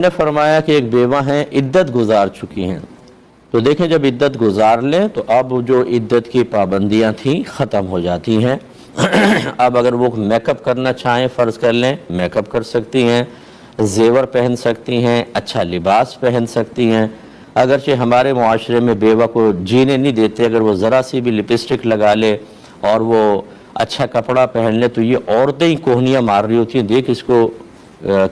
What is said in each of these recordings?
نے فرمایا کہ ایک بیوہ ہیں عدت گزار چکی ہیں، تو دیکھیں جب عدت گزار لیں تو اب جو عدت کی پابندیاں تھیں ختم ہو جاتی ہیں۔ اب اگر وہ میک اپ کرنا چاہیں فرض کر لیں، میک اپ کر سکتی ہیں، زیور پہن سکتی ہیں، اچھا لباس پہن سکتی ہیں۔ اگرچہ ہمارے معاشرے میں بیوہ کو جینے نہیں دیتے، اگر وہ ذرا سی بھی لپسٹک لگا لے اور وہ اچھا کپڑا پہن لے تو یہ عورتیں ہی کوہنیاں مار رہی ہوتی ہیں، دیکھ اس کو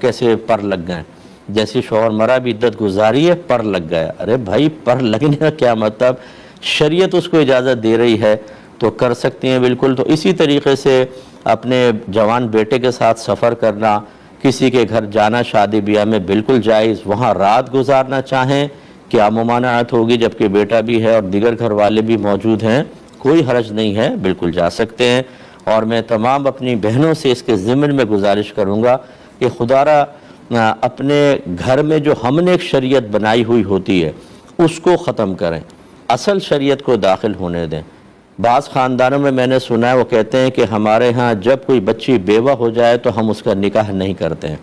کیسے پر لگ گئے، جیسی شوہر مرا بھی عدت گزاری ہے پر لگ گیا۔ ارے بھائی پر لگنے کا کیا مطلب، شریعت اس کو اجازت دے رہی ہے تو کر سکتی ہیں بالکل۔ تو اسی طریقے سے اپنے جوان بیٹے کے ساتھ سفر کرنا، کسی کے گھر جانا شادی بیاہ میں بالکل جائز، وہاں رات گزارنا چاہیں کیا ممانعت ہوگی، جبکہ بیٹا بھی ہے اور دیگر گھر والے بھی موجود ہیں، کوئی حرج نہیں ہے، بالکل جا سکتے ہیں۔ اور میں تمام اپنی بہنوں سے اس کے ضمن میں گزارش کروں گا کہ خدا را اپنے گھر میں جو ہم نے ایک شریعت بنائی ہوئی ہوتی ہے اس کو ختم کریں، اصل شریعت کو داخل ہونے دیں۔ بعض خاندانوں میں نے سنا ہے وہ کہتے ہیں کہ ہمارے ہاں جب کوئی بچی بیوہ ہو جائے تو ہم اس کا نکاح نہیں کرتے ہیں،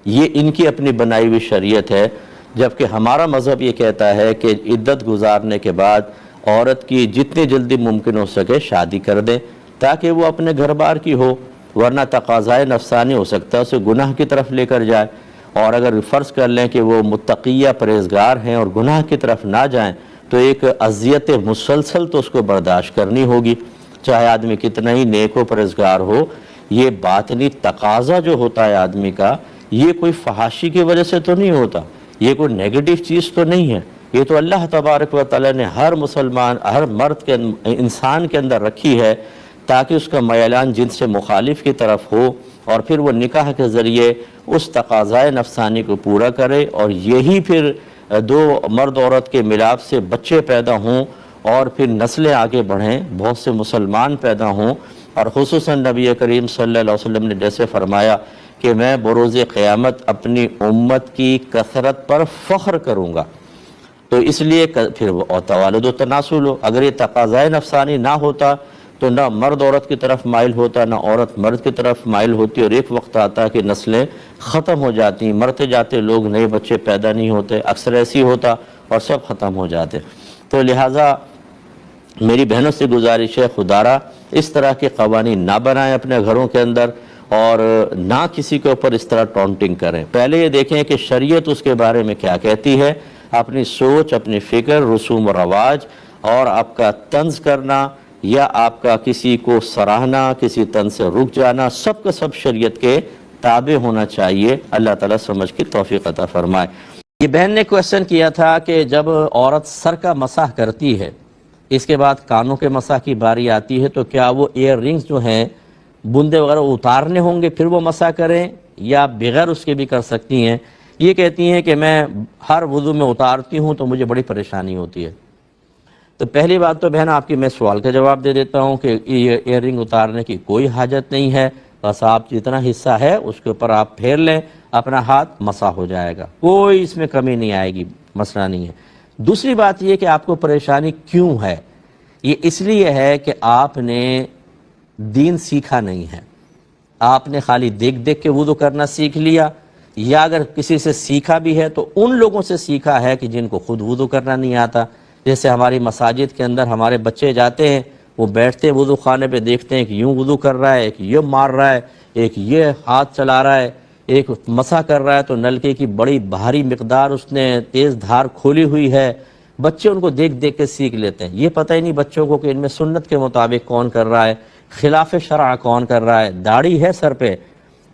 یہ ان کی اپنی بنائی ہوئی شریعت ہے، جبکہ ہمارا مذہب یہ کہتا ہے کہ عدت گزارنے کے بعد عورت کی جتنی جلدی ممکن ہو سکے شادی کر دیں تاکہ وہ اپنے گھر بار کی ہو، ورنہ تقاضائے نفسانی ہو سکتا ہے اسے گناہ کی طرف لے کر جائے۔ اور اگر فرض کر لیں کہ وہ متقیہ پرہیزگار ہیں اور گناہ کی طرف نہ جائیں تو ایک اذیت مسلسل تو اس کو برداشت کرنی ہوگی، چاہے آدمی کتنا ہی نیک و پرہیزگار ہو۔ یہ باطنی تقاضا جو ہوتا ہے آدمی کا، یہ کوئی فحاشی کی وجہ سے تو نہیں ہوتا، یہ کوئی نیگیٹو چیز تو نہیں ہے، یہ تو اللہ تبارک و تعالی نے ہر مسلمان، ہر مرد کے انسان کے اندر رکھی ہے تاکہ اس کا میلان جن سے مخالف کی طرف ہو اور پھر وہ نکاح کے ذریعے اس تقاضائے نفسانی کو پورا کرے، اور یہی پھر دو مرد عورت کے ملاپ سے بچے پیدا ہوں اور پھر نسلیں آگے بڑھیں، بہت سے مسلمان پیدا ہوں۔ اور خصوصاً نبی کریم صلی اللہ علیہ وسلم نے جیسے فرمایا کہ میں بروز قیامت اپنی امت کی کثرت پر فخر کروں گا، تو اس لیے پھر توالد و تناسل ہو۔ اگر یہ تقاضائے نفسانی نہ ہوتا تو نہ مرد عورت کی طرف مائل ہوتا، نہ عورت مرد کی طرف مائل ہوتی، اور ایک وقت آتا کہ نسلیں ختم ہو جاتی، مرتے جاتے لوگ، نئے بچے پیدا نہیں ہوتے، اکثر ایسی ہوتا اور سب ختم ہو جاتے۔ تو لہٰذا میری بہنوں سے گزارش ہے خدا را اس طرح کے قوانین نہ بنائیں اپنے گھروں کے اندر، اور نہ کسی کے اوپر اس طرح ٹونٹنگ کریں۔ پہلے یہ دیکھیں کہ شریعت اس کے بارے میں کیا کہتی ہے، اپنی سوچ، اپنی فکر، رسوم و رواج اور آپ کا طنز کرنا یا آپ کا کسی کو سراہنا، کسی طنز سے رک جانا، سب کا سب شریعت کے تابع ہونا چاہیے۔ اللہ تعالیٰ سمجھ کی توفیق عطا فرمائے۔ یہ بہن نے کویسچن کیا تھا کہ جب عورت سر کا مسح کرتی ہے، اس کے بعد کانوں کے مسح کی باری آتی ہے، تو کیا وہ ایئر رنگز جو ہیں، بندے وغیرہ اتارنے ہوں گے پھر وہ مسح کریں، یا بغیر اس کے بھی کر سکتی ہیں؟ یہ کہتی ہیں کہ میں ہر وضو میں اتارتی ہوں تو مجھے بڑی پریشانی ہوتی ہے۔ تو پہلی بات تو بہن آپ کی میں سوال کا جواب دے دیتا ہوں کہ ایئر رنگ اتارنے کی کوئی حاجت نہیں ہے، بس آپ جتنا حصہ ہے اس کے اوپر آپ پھیر لیں، اپنا ہاتھ مسح ہو جائے گا، کوئی اس میں کمی نہیں آئے گی، مسئلہ نہیں ہے۔ دوسری بات یہ کہ آپ کو پریشانی کیوں ہے، یہ اس لیے ہے کہ آپ نے دین سیکھا نہیں ہے، آپ نے خالی دیکھ دیکھ کے وضو کرنا سیکھ لیا، یا اگر کسی سے سیکھا بھی ہے تو ان لوگوں سے سیکھا ہے کہ جن کو خود وضو کرنا نہیں آتا۔ جیسے ہماری مساجد کے اندر ہمارے بچے جاتے ہیں، وہ بیٹھتے ہیں وضو خانے پہ، دیکھتے ہیں کہ یوں وضو کر رہا ہے، ایک یہ مار رہا ہے، ایک یہ ہاتھ چلا رہا ہے، ایک مسح کر رہا ہے، تو نلکے کی بڑی بھاری مقدار اس نے تیز دھار کھولی ہوئی ہے، بچے ان کو دیکھ دیکھ کے سیکھ لیتے ہیں۔ یہ پتہ ہی نہیں بچوں کو کہ ان میں سنت کے مطابق کون کر رہا ہے، خلاف شرع کون کر رہا ہے۔ داڑھی ہے سر پہ،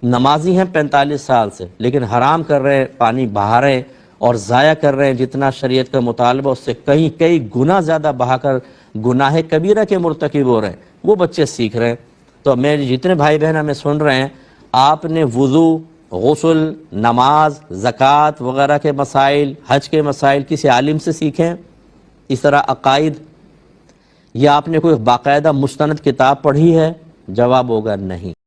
نمازی ہیں 45 سال سے، لیکن حرام کر رہے ہیں، پانی بہا رہے ہیں اور ضائع کر رہے ہیں، جتنا شریعت کا مطالبہ اس سے کئی گنا زیادہ بہا کر گناہ کبیرہ کے مرتکب ہو رہے ہیں، وہ بچے سیکھ رہے ہیں۔ تو میرے جتنے بھائی بہن ہمیں سن رہے ہیں، آپ نے وضو، غسل، نماز، زکوٰۃ وغیرہ کے مسائل، حج کے مسائل کسی عالم سے سیکھیں، اس طرح عقائد، یا آپ نے کوئی باقاعدہ مستند کتاب پڑھی ہے؟ جواب ہوگا نہیں۔